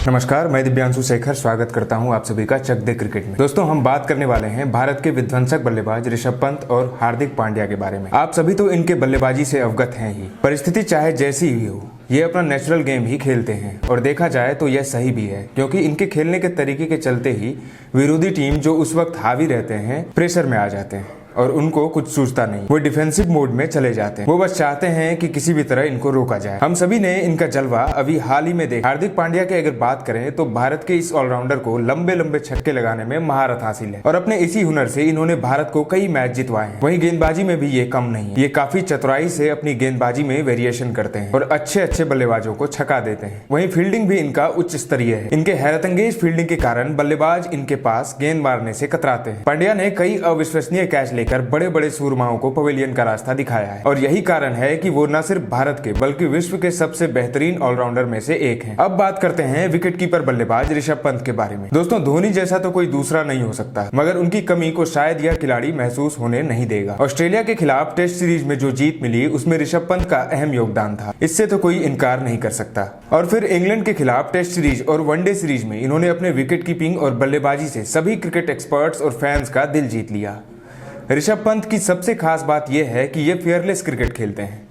नमस्कार, मैं दिव्यांशु शेखर स्वागत करता हूं आप सभी का चक दे क्रिकेट में। दोस्तों, हम बात करने वाले हैं भारत के विध्वंसक बल्लेबाज ऋषभ पंत और हार्दिक पांड्या के बारे में। आप सभी तो इनके बल्लेबाजी से अवगत हैं ही। परिस्थिति चाहे जैसी ही हो, ये अपना नेचुरल गेम ही खेलते हैं और देखा जाए तो यह सही भी है, क्योंकि इनके खेलने के तरीके के चलते ही विरोधी टीम जो उस वक्त हावी रहते हैं प्रेशर में आ जाते हैं और उनको कुछ सूझता नहीं। वो डिफेंसिव मोड में चले जाते हैं। वो बस चाहते हैं कि किसी भी तरह इनको रोका जाए। हम सभी ने इनका जलवा अभी हाल ही में देखा। हार्दिक पांड्या के अगर बात करें तो भारत के इस ऑलराउंडर को लंबे लंबे छक्के लगाने में महारत हासिल है और अपने इसी हुनर से इन्होंने भारत को कई मैच जितवाए हैं। वहीं गेंदबाजी में भी ये कम नहीं। ये काफी चतुराई से अपनी गेंदबाजी में वेरिएशन करते हैं और अच्छे अच्छे बल्लेबाजों को छका देते हैं। वहीं फील्डिंग भी इनका उच्च स्तरीय है। इनके हैरतअंगेज फील्डिंग के कारण बल्लेबाज इनके पास गेंद मारने से कतराते हैं। पांड्या ने कई अविश्वसनीय कैच लेकर बड़े बड़े सूरमाओं को पवेलियन का रास्ता दिखाया है और यही कारण है कि वो न सिर्फ भारत के बल्कि विश्व के सबसे बेहतरीन ऑलराउंडर में से एक हैं। अब बात करते हैं विकेटकीपर बल्लेबाज ऋषभ पंत के बारे में। दोस्तों, धोनी जैसा तो कोई दूसरा नहीं हो सकता, मगर उनकी कमी को शायद यह खिलाड़ी महसूस होने नहीं देगा। ऑस्ट्रेलिया के खिलाफ टेस्ट सीरीज में जो जीत मिली उसमें ऋषभ पंत का अहम योगदान था, इससे तो कोई इनकार नहीं कर सकता। और फिर इंग्लैंड के खिलाफ टेस्ट सीरीज और वनडे सीरीज में इन्होंने अपने विकेट कीपिंग और बल्लेबाजी से सभी क्रिकेट एक्सपर्ट्स और फैंस का दिल जीत लिया। ऋषभ पंत की सबसे खास बात यह है कि ये फेयरलेस क्रिकेट खेलते हैं।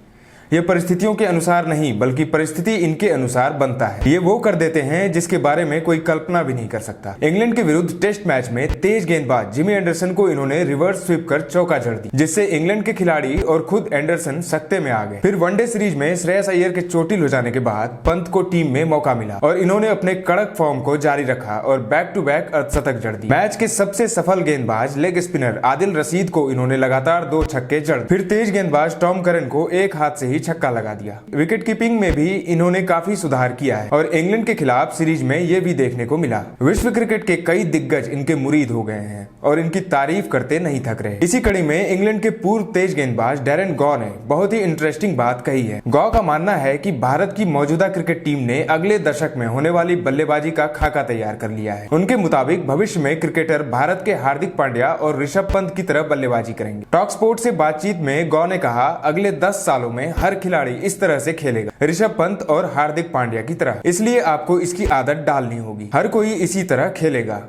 ये परिस्थितियों के अनुसार नहीं बल्कि परिस्थिति इनके अनुसार बनता है। ये वो कर देते हैं जिसके बारे में कोई कल्पना भी नहीं कर सकता। इंग्लैंड के विरुद्ध टेस्ट मैच में तेज गेंदबाज जिमी एंडरसन को इन्होंने रिवर्स स्वीप कर चौका जड़ दी, जिससे इंग्लैंड के खिलाड़ी और खुद एंडरसन सकते में आ गए। फिर वनडे सीरीज में श्रेयस अय्यर के चोटिल हो जाने के बाद पंत को टीम में मौका मिला और इन्होंने अपने कड़क फॉर्म को जारी रखा और बैक टू बैक अर्धशतक जड़ दी। मैच के सबसे सफल गेंदबाज लेग स्पिनर आदिल रशीद को इन्होंने लगातार 2 छक्के जड़। फिर तेज गेंदबाज टॉम करन को एक हाथ से ही छक्का लगा दिया। विकेट कीपिंग में भी इन्होंने काफी सुधार किया है और इंग्लैंड के खिलाफ सीरीज में ये भी देखने को मिला। विश्व क्रिकेट के कई दिग्गज इनके मुरीद हो गए हैं और इनकी तारीफ करते नहीं थक रहे। इसी कड़ी में इंग्लैंड के पूर्व तेज गेंदबाज डैरेन गॉ ने बहुत ही इंटरेस्टिंग बात कही है। गॉ का मानना है कि भारत की मौजूदा क्रिकेट टीम ने अगले दशक में होने वाली बल्लेबाजी का खाका तैयार कर लिया है। उनके मुताबिक भविष्य में क्रिकेटर भारत के हार्दिक पांड्या और ऋषभ पंत की तरह बल्लेबाजी करेंगे। टॉक स्पोर्ट से बातचीत में गॉ ने कहा, अगले 10 सालों में हर खिलाड़ी इस तरह से खेलेगा, ऋषभ पंत और हार्दिक पांड्या की तरह। इसलिए आपको इसकी आदत डालनी होगी। हर कोई इसी तरह खेलेगा।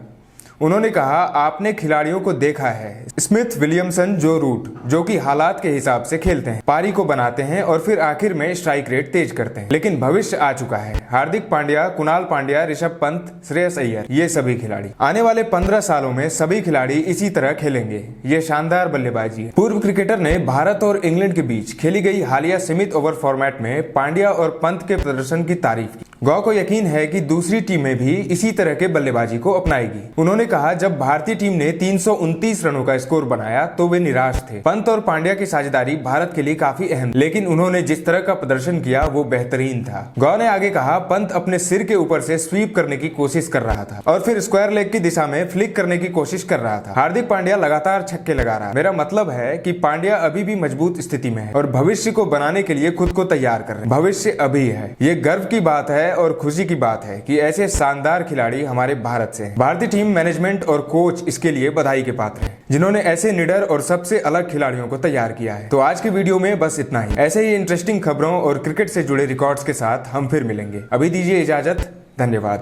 उन्होंने कहा, आपने खिलाड़ियों को देखा है, स्मिथ, विलियमसन, जो रूट, जो कि हालात के हिसाब से खेलते हैं, पारी को बनाते हैं और फिर आखिर में स्ट्राइक रेट तेज करते हैं। लेकिन भविष्य आ चुका है। हार्दिक पांड्या, कुणाल पांड्या, ऋषभ पंत, श्रेयस अय्यर, ये सभी खिलाड़ी आने वाले 15 सालों में सभी खिलाड़ी इसी तरह खेलेंगे। ये शानदार बल्लेबाजी है। पूर्व क्रिकेटर ने भारत और इंग्लैंड के बीच खेली गई हालिया सीमित ओवर फॉर्मेट में पांड्या और पंत के प्रदर्शन की तारीफ की। गौ को यकीन है कि दूसरी टीमें भी इसी तरह के बल्लेबाजी को अपनाएगी। उन्होंने कहा, जब भारतीय टीम ने 329 रनों का स्कोर बनाया तो वे निराश थे। पंत और पांड्या की साझेदारी भारत के लिए काफी अहम, लेकिन उन्होंने जिस तरह का प्रदर्शन किया वो बेहतरीन था। गौ ने आगे कहा, पंत अपने सिर के ऊपर से स्वीप करने की कोशिश कर रहा था और फिर स्क्वायर लेग की दिशा में फ्लिक करने की कोशिश कर रहा था। हार्दिक पांड्या लगातार छक्के लगा रहा है। मेरा मतलब है कि पांड्या अभी भी मजबूत स्थिति में है और भविष्य को बनाने के लिए खुद को तैयार कर रहे हैं। भविष्य अभी है। ये गर्व की बात है और खुशी की बात है कि ऐसे शानदार खिलाड़ी हमारे भारत से हैं। भारतीय टीम मैनेजमेंट और कोच इसके लिए बधाई के पात्र हैं, जिन्होंने ऐसे निडर और सबसे अलग खिलाड़ियों को तैयार किया है। तो आज के वीडियो में बस इतना ही। ऐसे ही इंटरेस्टिंग खबरों और क्रिकेट से जुड़े रिकॉर्ड्स के साथ हम फिर मिलेंगे। अभी दीजिए इजाजत। धन्यवाद।